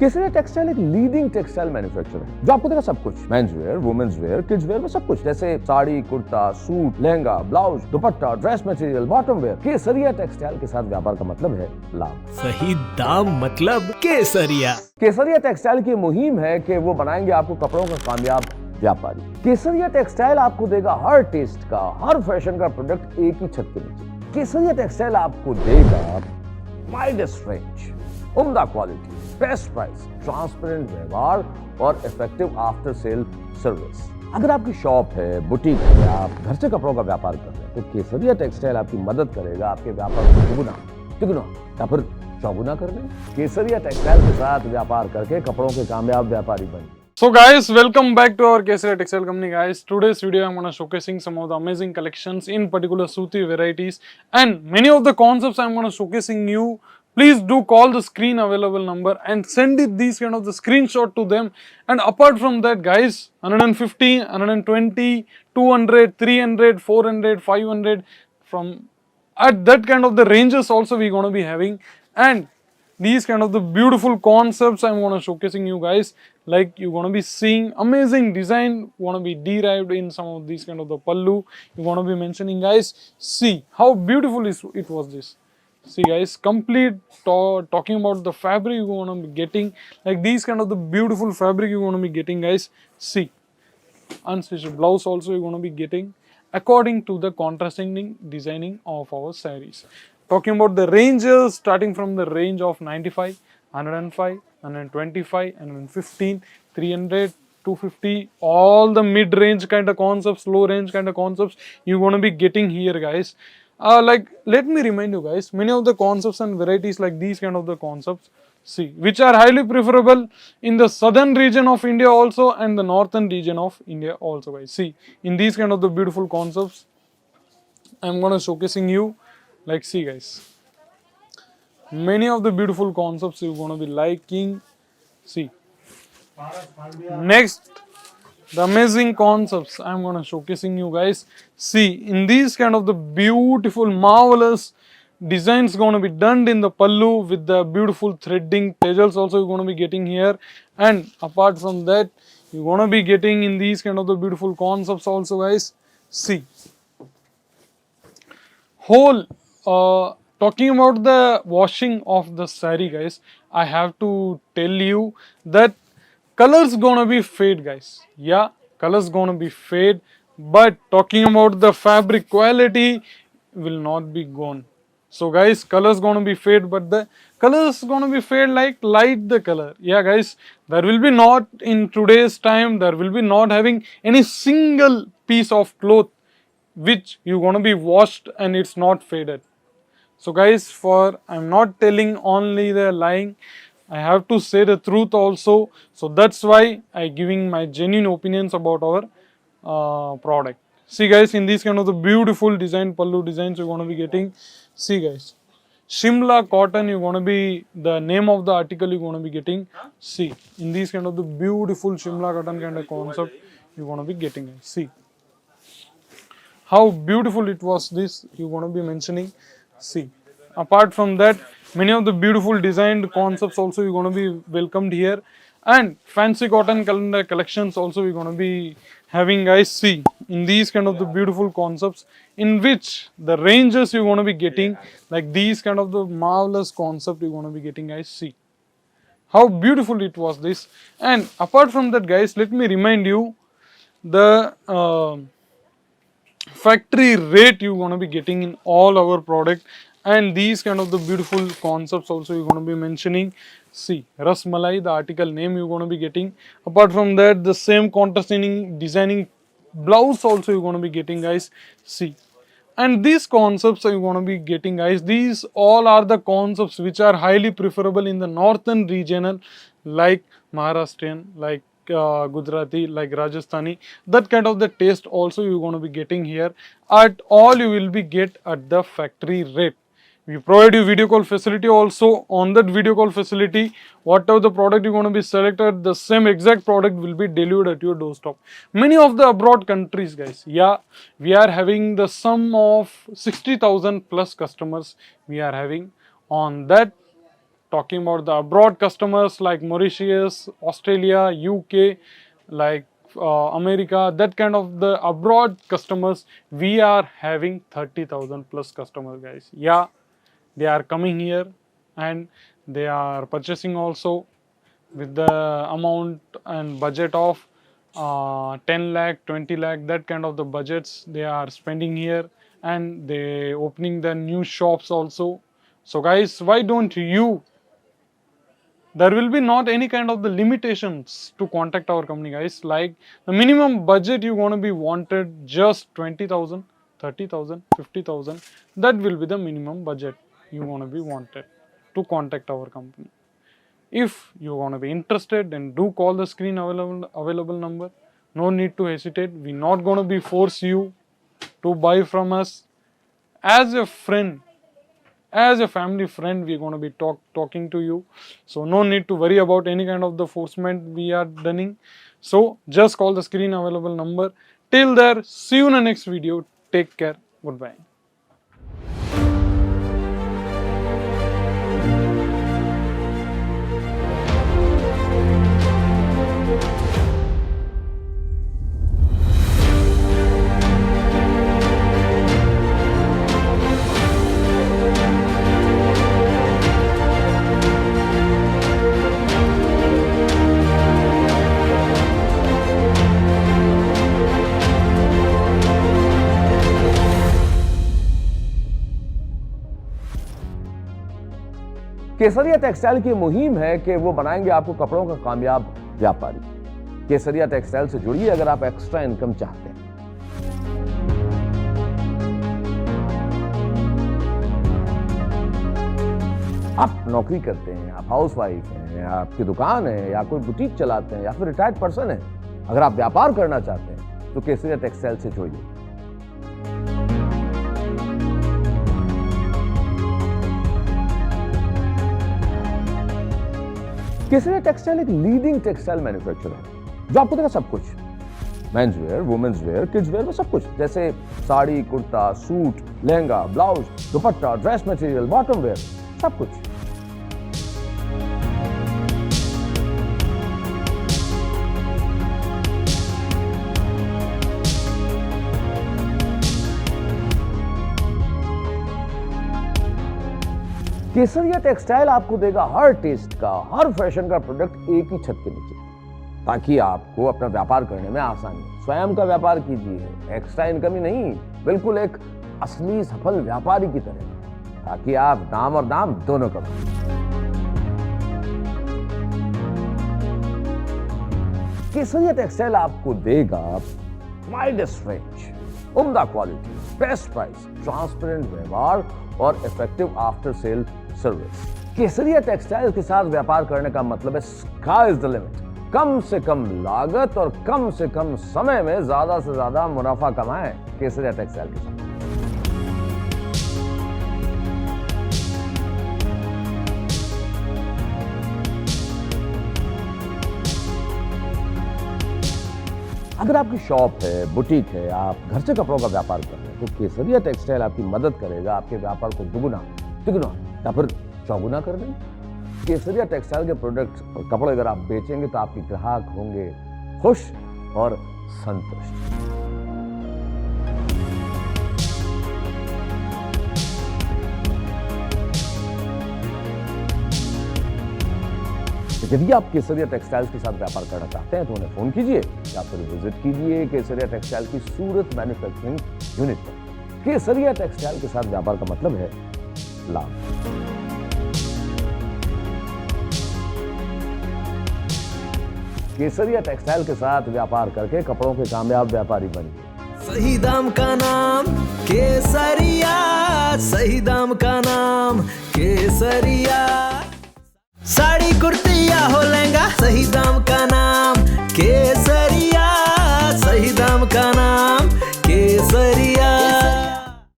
केसरिया textile एक leading textile manufacturer है जो आपको देगा सब कुछ, men's wear, women's wear, kids wear में सब कुछ, जैसे sari, kurta, suit, lehenga, blouse, dupatta, dress material, bottom wear. Kesariya textile के साथ व्यापार का मतलब है लाभ। सही दाम मतलब केसरिया। केसरिया टेक्सटाइल की मुहिम है कि वो बनाएंगे आपको कपड़ों का कामयाब व्यापारी। केसरिया टेक्सटाइल आपको देगा हर टेस्ट का, हर फैशन का प्रोडक्ट एक ही छत के नीचे। केसरिया टेक्सटाइल आपको देगा वाइडेस्ट रेंज, उम्दा क्वालिटी, बेस्ट प्राइस, ट्रांसपेरेंट व्यवहार और इफेक्टिव आफ्टर सेल सर्विस। अगर आपकी शॉप है, बुटीक है, आप घर से कपड़ों का व्यापार कर रहे हैं तो केसरिया टेक्सटाइल आपकी मदद करेगा आपके व्यापार को दुगुना, तिगुना या फिर चौगुना करने। केसरिया टेक्सटाइल के साथ व्यापार करके कपड़ों के कामयाब व्यापारी बनिए। So guys, welcome back to our Kesaria Textile Company guys. Today's video I'm going to showcasing some of the amazing collections, in particular Suti varieties, and many of the concepts I'm going to showcasing you. Please do call the screen available number and send it these kind of the screenshot to them. And apart from that guys, 150, 120, 200, 300, 400, 500, from at that kind of the ranges also we're going to be having. And these kind of the beautiful concepts I'm going to showcasing you guys, like you're going to be seeing amazing design going to be derived in some of these kind of the pallu you're going to be mentioning guys. See how beautiful it was this. See guys, complete talking about the fabric you're going to be getting, like these kind of the beautiful fabric you're going to be getting guys. See, unstitched blouse also you're going to be getting according to the contrasting designing of our sarees. Talking about the ranges, starting from the range of 95, 105, 125, 115, 300, 250, all the mid-range kind of concepts, low-range kind of concepts you're going to be getting here guys. Like let me remind you guys, many of the concepts and varieties like these kind of the concepts, see, which are highly preferable in the southern region of India also and the northern region of India also guys. See, in these kind of the beautiful concepts I'm going to showcasing you, like see guys, many of the beautiful concepts you're going to be liking. See, next, the amazing concepts I'm going to showcasing you guys. See, in these kind of the beautiful marvelous designs going to be done in the pallu with the beautiful threading tejals also you're going to be getting here. And apart from that you're going to be getting in these kind of the beautiful concepts also guys. See, whole talking about the washing of the saree guys, I have to tell you that colors gonna be fade guys. Yeah, colors gonna be fade, but talking about the fabric quality will not be gone. So guys, colors gonna be fade, but the colors gonna be fade like light the color. Yeah guys, there will be not in today's time, there will be not having any single piece of cloth which you gonna be washed and it's not faded. So guys, for I'm not telling only the lying, I have to say the truth also. So that's why I giving my genuine opinions about our product. See guys, in these kind of the beautiful design pallu designs you're gonna be getting. See guys, Shimla cotton you're gonna be, the name of the article you're gonna be getting. See, in these kind of the beautiful Shimla cotton kind of concept you're gonna be getting. See how beautiful it was this you're going to be mentioning. See, apart from that many of the beautiful designed concepts also you're going to be welcomed here, and fancy cotton calendar collections also we're going to be having guys. See, in these kind of the beautiful concepts in which the ranges you're going to be getting, like these kind of the marvelous concept you're going to be getting guys. See how beautiful it was this. And apart from that guys, let me remind you the factory rate you're going to be getting in all our product, and these kind of the beautiful concepts also you're going to be mentioning. See, Ras Malai, the article name you're going to be getting. Apart from that, the same contrasting designing blouse also you're going to be getting guys. See, and these concepts are you going to be getting guys, these all are the concepts which are highly preferable in the northern regional, like Maharashtrian, like Gujarati, like Rajasthani, that kind of the taste also you're going to be getting here. At all you will be get at the factory rate. We provide you video call facility also. On that video call facility, whatever the product you're going to be selected, the same exact product will be delivered at your doorstep. Many of the abroad countries guys, yeah, we are having the sum of 60,000 plus customers we are having. On that talking about the abroad customers like Mauritius, Australia, UK, like America, that kind of the abroad customers, we are having 30,000 plus customers, guys. Yeah, they are coming here and they are purchasing also with the amount and budget of 10 lakh, 20 lakh, that kind of the budgets they are spending here, and they opening the new shops also. So guys, why don't you, there will be not any kind of the limitations to contact our company, guys. Like the minimum budget you want to be wanted just 20,000, 30,000, 50,000. That will be the minimum budget you want to be wanted to contact our company. If you want to be interested, then do call the screen available number. No need to hesitate. We're not going to be force you to buy from us. As a friend, as a family friend, we're going to be talking to you. So no need to worry about any kind of the forcement we are doing. So just call the screen available number. Till there, see you in the next video. Take care. Goodbye. Kesariya textile की मुहिम है कि वो बनाएंगे आपको कपड़ों का कामयाब व्यापारी। केसरिया टेक्सटाइल से जुड़िए अगर आप एक्स्ट्रा इनकम चाहते हैं। आप नौकरी करते हैं, आप हाउसवाइफ हैं, या आपकी दुकान है, या कोई बुटीक चलाते हैं, या फिर रिटायर्ड पर्सन है, अगर आप व्यापार करना चाहते हैं तो केसरिया टेक्सटाइल से जुड़िए। केसरिया टेक्सटाइल एक लीडिंग टेक्सटाइल मैन्युफैक्चरर है जो आपको देगा सब कुछ, men's wear, women's wear, kids wear में सब कुछ, जैसे sari, kurta, suit, lehenga, blouse, dupatta, dress material, bottom wear, सब कुछ। केसरिया टेक्सटाइल आपको देगा हर टेस्ट का, हर फैशन का प्रोडक्ट एक ही छत के नीचे, ताकि आपको अपना व्यापार करने में आसानी हो। स्वयं का व्यापार कीजिए, एक्स्ट्रा इनकम ही नहीं, बिल्कुल एक असली सफल व्यापारी की तरह, ताकि आप दाम और दाम दोनों कमाएं। केसरिया टेक्सटाइल आपको देगा वाइडेस्ट रेंज, उम्दा क्वालिटी, बेस्ट प्राइस, ट्रांसपेरेंट व्यवहार और इफेक्टिव आफ्टर सेल सर्विस। केसरिया टेक्सटाइल के साथ व्यापार करने का मतलब है स्काई इज द लिमिट। कम से कम लागत और कम से कम समय में ज्यादा से ज्यादा मुनाफा कमाएं केसरिया टेक्सटाइल के साथ। अगर आपकी शॉप है, बुटीक है, आप घर से कपड़ों का व्यापार कर रहे हैं, तो केसरिया टेक्सटाइल आपकी मदद करेगा आपके व्यापार को दुगुना, तिगुना या फिर चौगुना कर दें। केसरिया टेक्सटाइल के प्रोडक्ट और कपड़े अगर आप बेचेंगे तो आपके ग्राहक होंगे खुश और संतुष्ट। यदि आप केसरिया टेक्सटाइल्स के साथ व्यापार करना चाहते हैं तो उन्हें फोन कीजिए या फिर विजिट कीजिए केसरिया टेक्सटाइल की सूरत मैन्युफैक्चरिंग यूनिट पर। केसरिया टेक्सटाइल के साथ व्यापार का मतलब है लाभ। केसरिया टेक्सटाइल के साथ व्यापार करके कपड़ों के कामयाब व्यापारी बनिए। सही दाम का नाम केसरिया, सही दाम का नाम केसरिया।